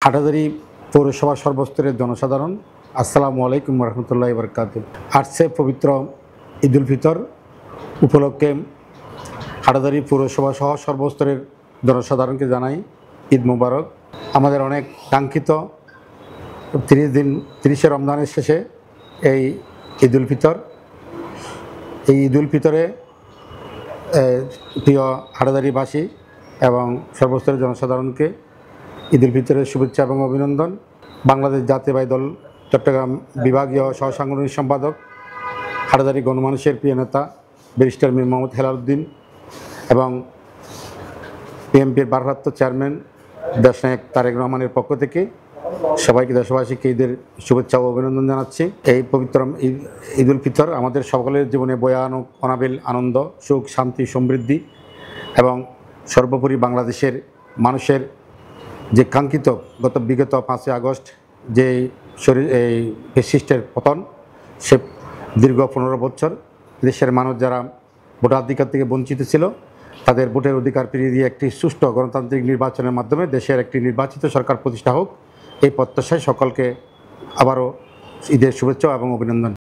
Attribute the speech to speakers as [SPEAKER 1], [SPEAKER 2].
[SPEAKER 1] হাটাজারি পৌরসভার সর্বস্তরের জনসাধারণ আসসালামু আলাইকুম রহমতুল্লাহি বরকাতুহু। আসছে পবিত্র ঈদুল ফিতর উপলক্ষে হাটাজারি পৌরসভা সহ সর্বস্তরের জনসাধারণকে জানাই ঈদ মুবারক। আমাদের অনেক কাঙ্ক্ষিত 30 রমজানের শেষে এই ঈদুল ফিতর। এই ঈদুল ফিতরে প্রিয় হাটাজারিবাসী এবং সর্বস্তরের জনসাধারণকে ঈদুল ফিতরের শুভেচ্ছা এবং অভিনন্দন। বাংলাদেশ জাতীয়তাবাদী দল চট্টগ্রাম বিভাগীয় সহসাংগঠনিক সম্পাদক, হাটাজারি গণমানুষের প্রিয় নেতা ব্যারিস্টার মীর মোহাম্মদ হেলাল উদ্দিন এবং বিএনপির ভারপ্রাপ্ত চেয়ারম্যান দেশনায়ক তারেক রহমানের পক্ষ থেকে সবাইকে, দেশবাসীকে ঈদের শুভেচ্ছা ও অভিনন্দন জানাচ্ছি। এই পবিত্র ঈদুল ফিতর আমাদের সকলের জীবনে বয়ে আনুক অনাবিল আনন্দ, সুখ, শান্তি, সমৃদ্ধি এবং সর্বোপরি বাংলাদেশের মানুষের যে কাঙ্ক্ষিত বিগত 5ই আগস্ট যে এই ফ্যাসিস্টের পতন, সে দীর্ঘ 15 বছর দেশের মানুষ যারা ভোটাধিকার থেকে বঞ্চিত ছিল তাদের ভোটের অধিকার ফিরিয়ে দিয়ে একটি সুষ্ঠু গণতান্ত্রিক নির্বাচনের মাধ্যমে দেশের একটি নির্বাচিত সরকার প্রতিষ্ঠা হোক, এই প্রত্যাশায় সকলকে আবারও ঈদের শুভেচ্ছা এবং অভিনন্দন।